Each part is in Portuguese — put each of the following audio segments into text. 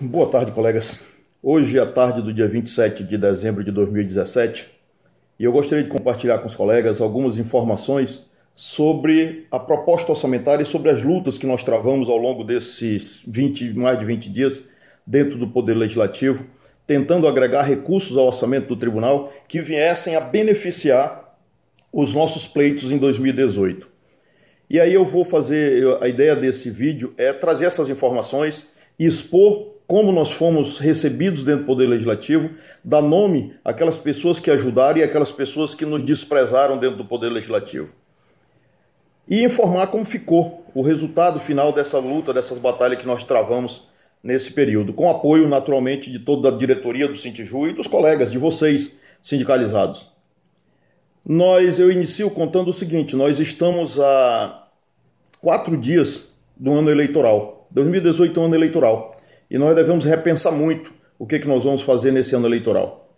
Boa tarde, colegas. Hoje é a tarde do dia 27 de dezembro de 2017 e eu gostaria de compartilhar com os colegas algumas informações sobre a proposta orçamentária e sobre as lutas que nós travamos ao longo desses mais de 20 dias dentro do Poder Legislativo, tentando agregar recursos ao orçamento do Tribunal que viessem a beneficiar os nossos pleitos em 2018. E aí eu vou fazer, a ideia desse vídeo é trazer essas informações e expor como nós fomos recebidos dentro do Poder Legislativo, dar nome àquelas pessoas que ajudaram e àquelas pessoas que nos desprezaram dentro do Poder Legislativo. E informar como ficou o resultado final dessa luta, dessas batalhas que nós travamos nesse período, com apoio, naturalmente, de toda a diretoria do Sintiju e dos colegas, de vocês, sindicalizados. Eu inicio contando o seguinte: nós estamos a 4 dias do ano eleitoral. 2018 é um ano eleitoral. E nós devemos repensar muito o que nós vamos fazer nesse ano eleitoral.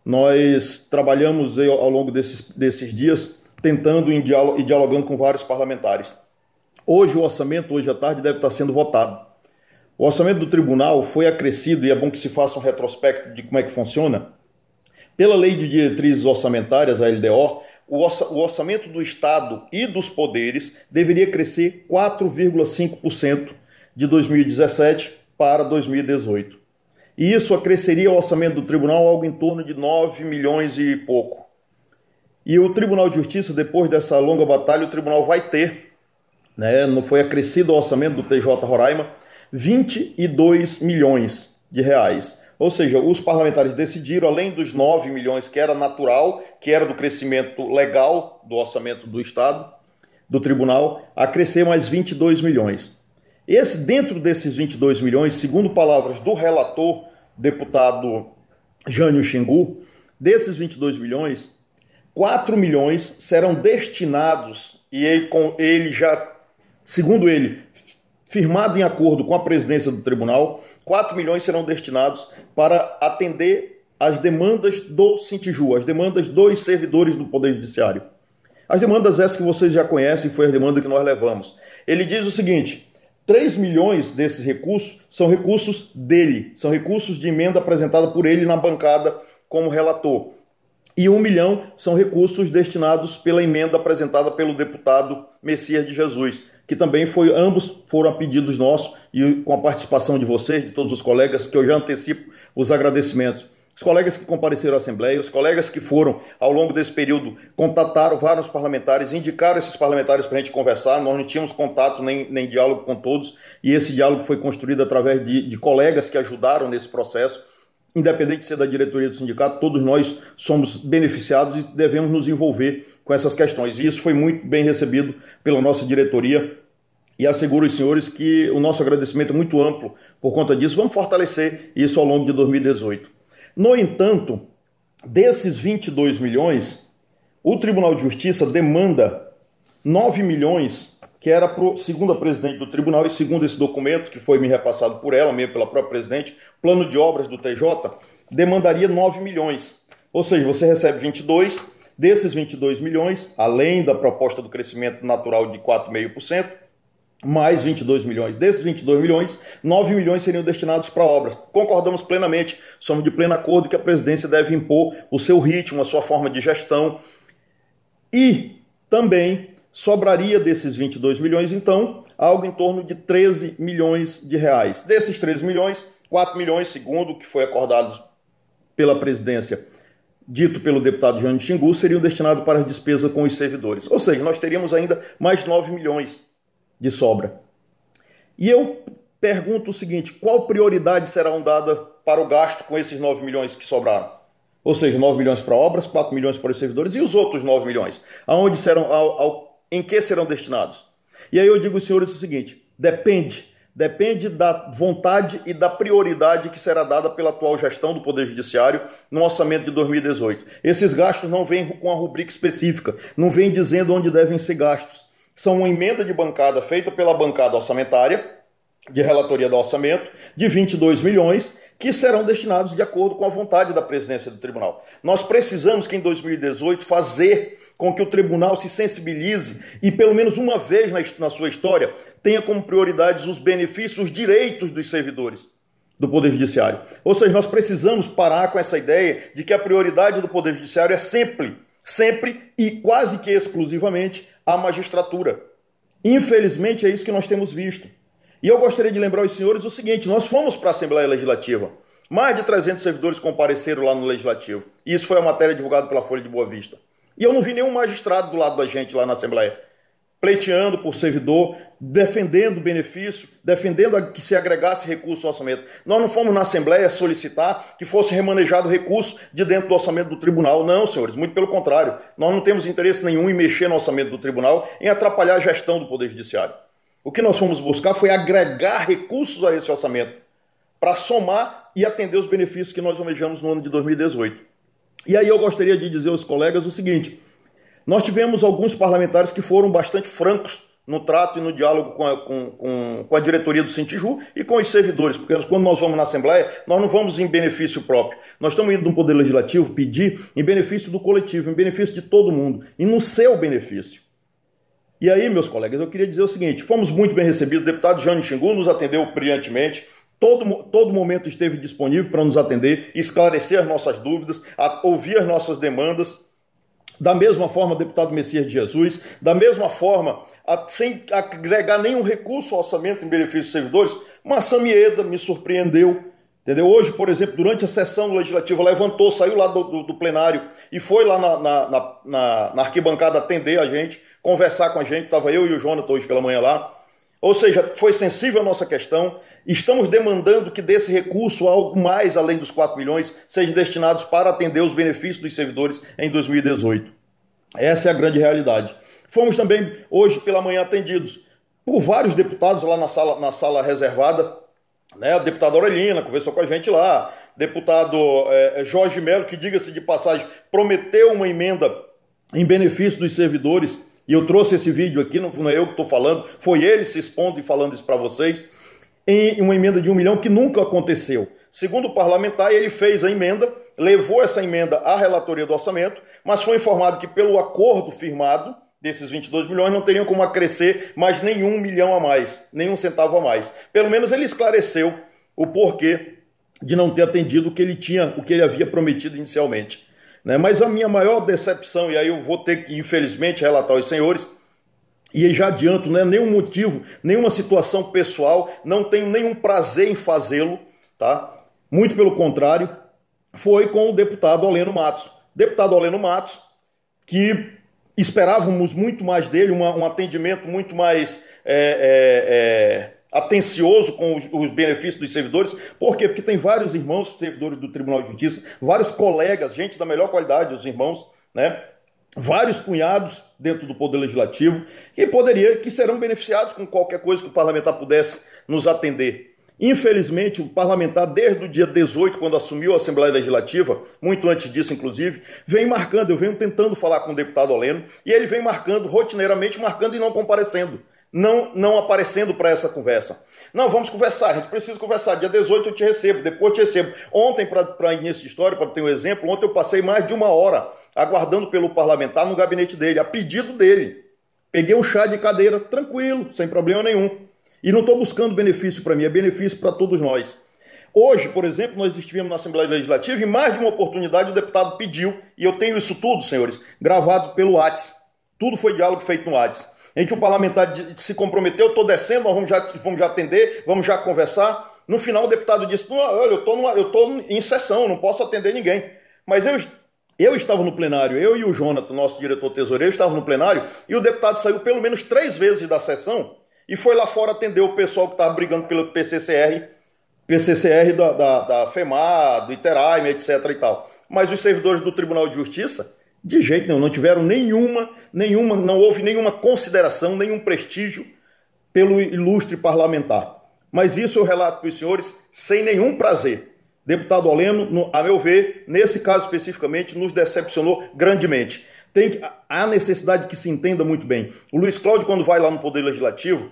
Nós trabalhamos ao longo desses dias tentando e dialogando com vários parlamentares. Hoje o orçamento, hoje à tarde, deve estar sendo votado. O orçamento do tribunal foi acrescido, e é bom que se faça um retrospecto de como é que funciona. Pela Lei de Diretrizes Orçamentárias, a LDO, o orçamento do Estado e dos poderes deveria crescer 4,5% de 2017 para 2018. E isso acresceria o orçamento do tribunal algo em torno de 9 milhões e pouco. E o Tribunal de Justiça, depois dessa longa batalha, o tribunal vai ter, não foi acrescido o orçamento do TJ Roraima, 22 milhões de reais. Ou seja, os parlamentares decidiram, além dos 9 milhões que era natural, que era do crescimento legal do orçamento do Estado, do tribunal, a crescer mais 22 milhões. Dentro desses 22 milhões, segundo palavras do relator, deputado Jânio Xingu, desses 22 milhões, 4 milhões serão destinados, e ele já, segundo ele, firmado em acordo com a presidência do tribunal, 4 milhões serão destinados para atender as demandas do Sintiju, as demandas dos servidores do Poder Judiciário. As demandas essas que vocês já conhecem, foi a demanda que nós levamos. Ele diz o seguinte: 3 milhões desses recursos são recursos dele, são recursos de emenda apresentada por ele na bancada como relator. E 1 milhão são recursos destinados pela emenda apresentada pelo deputado Messias de Jesus, que também ambos foram a pedidos nossos e com a participação de vocês, de todos os colegas, que eu já antecipo os agradecimentos. Os colegas que compareceram à Assembleia, os colegas que foram, ao longo desse período, contataram vários parlamentares, indicaram esses parlamentares para a gente conversar. Nós não tínhamos contato nem diálogo com todos, e esse diálogo foi construído através de colegas que ajudaram nesse processo. Independente de ser da diretoria do sindicato, todos nós somos beneficiados e devemos nos envolver com essas questões. E isso foi muito bem recebido pela nossa diretoria, e asseguro os senhores que o nosso agradecimento é muito amplo por conta disso. Vamos fortalecer isso ao longo de 2018. No entanto, desses 22 milhões, o Tribunal de Justiça demanda 9 milhões, que era, segundo a presidente do tribunal e segundo esse documento, que foi me repassado por ela, mesmo pela própria presidente, plano de obras do TJ, demandaria 9 milhões. Ou seja, você recebe 22, desses 22 milhões, além da proposta do crescimento natural de 4,5%, mais 22 milhões. Desses 22 milhões, 9 milhões seriam destinados para obras. Concordamos plenamente, somos de pleno acordo que a presidência deve impor o seu ritmo, a sua forma de gestão. E também sobraria desses 22 milhões, então, algo em torno de 13 milhões de reais. Desses 13 milhões, 4 milhões, segundo o que foi acordado pela presidência, dito pelo deputado Jânio Xingu, seriam destinados para as despesas com os servidores. Ou seja, nós teríamos ainda mais 9 milhões de sobra. E eu pergunto o seguinte: qual prioridade será dada para o gasto com esses 9 milhões que sobraram? Ou seja, 9 milhões para obras, 4 milhões para os servidores, e os outros 9 milhões? Aonde serão, em que serão destinados? E aí eu digo aos senhores o seguinte: depende da vontade e da prioridade que será dada pela atual gestão do Poder Judiciário no orçamento de 2018. Esses gastos não vêm com a rubrica específica, não vêm dizendo onde devem ser gastos. São uma emenda de bancada feita pela bancada orçamentária, de relatoria do orçamento, de 22 milhões, que serão destinados de acordo com a vontade da presidência do tribunal. Nós precisamos que em 2018 fazer com que o tribunal se sensibilize e pelo menos uma vez na sua história tenha como prioridades os benefícios, os direitos dos servidores. do Poder Judiciário. Ou seja, nós precisamos parar com essa ideia de que a prioridade do Poder Judiciário é sempre e quase que exclusivamente a magistratura. Infelizmente é isso que nós temos visto. E eu gostaria de lembrar aos senhores o seguinte: nós fomos para a Assembleia Legislativa. Mais de 300 servidores compareceram lá no Legislativo. E isso foi a matéria divulgada pela Folha de Boa Vista. E eu não vi nenhum magistrado do lado da gente lá na Assembleia, pleiteando por servidor, defendendo o benefício, defendendo que se agregasse recurso ao orçamento. Nós não fomos na Assembleia solicitar que fosse remanejado recurso de dentro do orçamento do tribunal. Não, senhores, muito pelo contrário. Nós não temos interesse nenhum em mexer no orçamento do tribunal, em atrapalhar a gestão do Poder Judiciário. O que nós fomos buscar foi agregar recursos a esse orçamento para somar e atender os benefícios que nós almejamos no ano de 2018. E aí eu gostaria de dizer aos colegas o seguinte: nós tivemos alguns parlamentares que foram bastante francos no trato e no diálogo com a diretoria do Sintiju e com os servidores, porque quando nós vamos na Assembleia, nós não vamos em benefício próprio. Nós estamos indo no Poder Legislativo pedir em benefício do coletivo, em benefício de todo mundo, e no seu benefício. E aí, meus colegas, eu queria dizer o seguinte: fomos muito bem recebidos, o deputado Jânio Xingu nos atendeu brilhantemente, todo momento esteve disponível para nos atender, esclarecer as nossas dúvidas, ouvir as nossas demandas. Da mesma forma, o deputado Messias de Jesus, da mesma forma, sem agregar nenhum recurso ao orçamento em benefício dos servidores, Maçã Mieda me surpreendeu. Entendeu? Hoje, por exemplo, durante a sessão legislativa, levantou, saiu lá do plenário e foi lá na arquibancada atender a gente, conversar com a gente. Estava eu e o Jonathan hoje pela manhã lá. Ou seja, foi sensível a nossa questão. Estamos demandando que desse recurso, algo mais além dos 4 milhões, sejam destinados para atender os benefícios dos servidores em 2018. Essa é a grande realidade. Fomos também, hoje pela manhã, atendidos por vários deputados lá na sala reservada. A deputada Aurelina conversou com a gente lá. Deputado Jorge Melo, que, diga-se de passagem, prometeu uma emenda em benefício dos servidores. E eu trouxe esse vídeo aqui, não é eu que estou falando, foi ele se expondo e falando isso para vocês, em uma emenda de 1 milhão que nunca aconteceu. Segundo o parlamentar, ele fez a emenda, levou essa emenda à relatoria do orçamento, mas foi informado que pelo acordo firmado desses 22 milhões não teriam como acrescer mais nenhum milhão a mais, nenhum centavo a mais. Pelo menos ele esclareceu o porquê de não ter atendido o que ele havia prometido inicialmente. Mas a minha maior decepção, e aí eu vou ter que, infelizmente, relatar aos senhores, e já adianto, não é nenhum motivo, nenhuma situação pessoal, não tenho nenhum prazer em fazê-lo, tá? Muito pelo contrário, foi com o deputado Oleno Matos. Deputado Oleno Matos, que esperávamos muito mais dele, um atendimento muito mais atencioso com os benefícios dos servidores. Por quê? Porque tem vários irmãos servidores do Tribunal de Justiça, vários colegas, gente da melhor qualidade, os irmãos, vários cunhados dentro do Poder Legislativo, que serão beneficiados com qualquer coisa que o parlamentar pudesse nos atender. Infelizmente, o parlamentar, desde o dia 18, quando assumiu a Assembleia Legislativa, muito antes disso, inclusive, eu venho tentando falar com o deputado Oleno, e ele vem rotineiramente marcando e não comparecendo. Não aparecendo para essa conversa. Não, vamos conversar, a gente precisa conversar. Dia 18 eu te recebo, depois eu te recebo. Ontem, para início de história, para ter um exemplo, ontem eu passei mais de 1 hora aguardando pelo parlamentar no gabinete dele, a pedido dele. Peguei um chá de cadeira, tranquilo, sem problema nenhum. E não estou buscando benefício para mim, é benefício para todos nós. Hoje, por exemplo, nós estivemos na Assembleia Legislativa e mais de uma oportunidade o deputado pediu, e eu tenho isso tudo, senhores, gravado pelo WhatsApp. Tudo foi diálogo feito no WhatsApp. Em que o parlamentar se comprometeu, estou descendo, nós vamos já atender, vamos já conversar. No final o deputado disse, olha, eu estou em sessão, não posso atender ninguém. Mas eu estava no plenário, eu e o Jonathan, nosso diretor tesoureiro, estávamos no plenário, e o deputado saiu pelo menos 3 vezes da sessão e foi lá fora atender o pessoal que estava brigando pelo PCCR da FEMAR, do Iteraime, etc. e tal. Mas os servidores do Tribunal de Justiça, de jeito nenhum, não tiveram não houve nenhuma consideração, nenhum prestígio pelo ilustre parlamentar. Mas isso eu relato para os senhores sem nenhum prazer. Deputado Oleno, a meu ver, nesse caso especificamente, nos decepcionou grandemente. Há necessidade que se entenda muito bem. O Luiz Cláudio, quando vai lá no Poder Legislativo,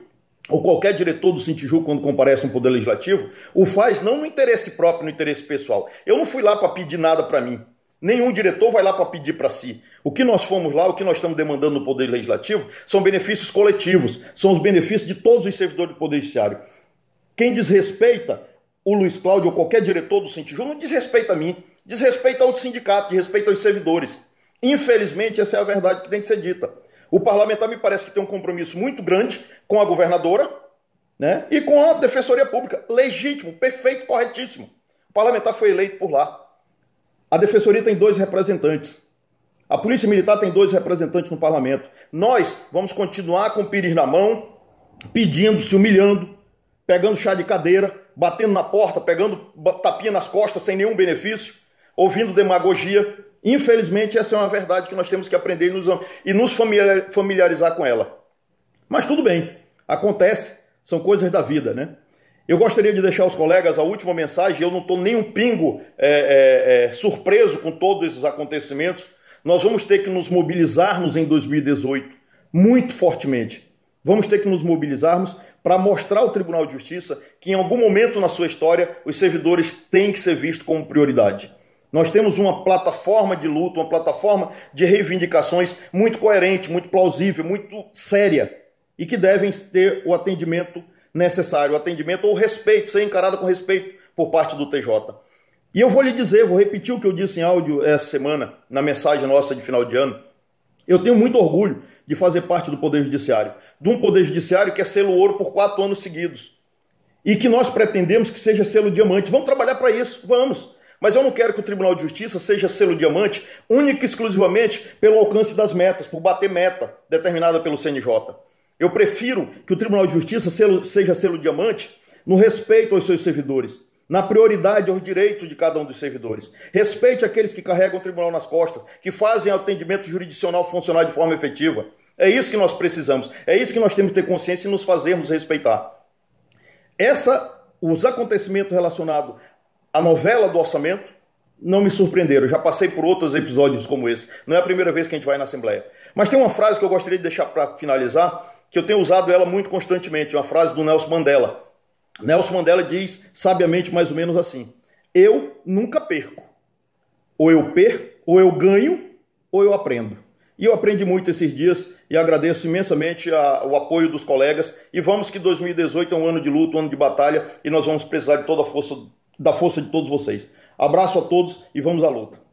ou qualquer diretor do Sintiju, quando comparece no Poder Legislativo, o faz não no interesse próprio, no interesse pessoal. Eu não fui lá para pedir nada para mim. Nenhum diretor vai lá para pedir para si. O que nós fomos lá, o que nós estamos demandando no Poder Legislativo, são benefícios coletivos, são os benefícios de todos os servidores do Poder Judiciário. Quem desrespeita o Luiz Cláudio ou qualquer diretor do Centijum não diz respeito a mim, diz respeito ao sindicato, diz respeito aos servidores. Infelizmente, essa é a verdade que tem que ser dita. O parlamentar me parece que tem um compromisso muito grande com a governadora, né, e com a Defensoria Pública. Legítimo, perfeito, corretíssimo. O parlamentar foi eleito por lá. A Defensoria tem 2 representantes. A Polícia Militar tem 2 representantes no parlamento. Nós vamos continuar com o pires na mão, pedindo, se humilhando, pegando chá de cadeira, batendo na porta, pegando tapinha nas costas sem nenhum benefício, ouvindo demagogia. Infelizmente, essa é uma verdade que nós temos que aprender e nos familiarizar com ela. Mas tudo bem, acontece, são coisas da vida, né? Eu gostaria de deixar aos colegas a última mensagem. Eu não estou nem um pingo surpreso com todos esses acontecimentos. Nós vamos ter que nos mobilizarmos em 2018 muito fortemente. Vamos ter que nos mobilizarmos para mostrar ao Tribunal de Justiça que em algum momento na sua história os servidores têm que ser vistos como prioridade. Nós temos uma plataforma de luta, uma plataforma de reivindicações muito coerente, muito plausível, muito séria e que devem ter o atendimento necessário, o atendimento ou respeito, ser encarada com respeito por parte do TJ. E eu vou lhe dizer, vou repetir o que eu disse em áudio essa semana, na mensagem nossa de final de ano. Eu tenho muito orgulho de fazer parte do Poder Judiciário, de um Poder Judiciário que é selo ouro por 4 anos seguidos e que nós pretendemos que seja selo diamante. Vamos trabalhar para isso, vamos. Mas eu não quero que o Tribunal de Justiça seja selo diamante única e exclusivamente pelo alcance das metas, por bater meta determinada pelo CNJ. Eu prefiro que o Tribunal de Justiça seja selo diamante no respeito aos seus servidores, na prioridade aos direitos de cada um dos servidores. Respeite aqueles que carregam o tribunal nas costas, que fazem atendimento jurisdicional funcionar de forma efetiva. É isso que nós precisamos, é isso que nós temos que ter consciência e nos fazermos respeitar. Os acontecimentos relacionados à novela do orçamento não me surpreenderam. Eu já passei por outros episódios como esse. Não é a primeira vez que a gente vai na Assembleia. Mas tem uma frase que eu gostaria de deixar para finalizar, que eu tenho usado ela muito constantemente, uma frase do Nelson Mandela. Nelson Mandela diz sabiamente mais ou menos assim: eu nunca perco. Ou eu perco, ou eu ganho, ou eu aprendo. E eu aprendi muito esses dias e agradeço imensamente o apoio dos colegas. E vamos que 2018 é um ano de luta, um ano de batalha, e nós vamos precisar de toda a força, da força de todos vocês. Abraço a todos e vamos à luta.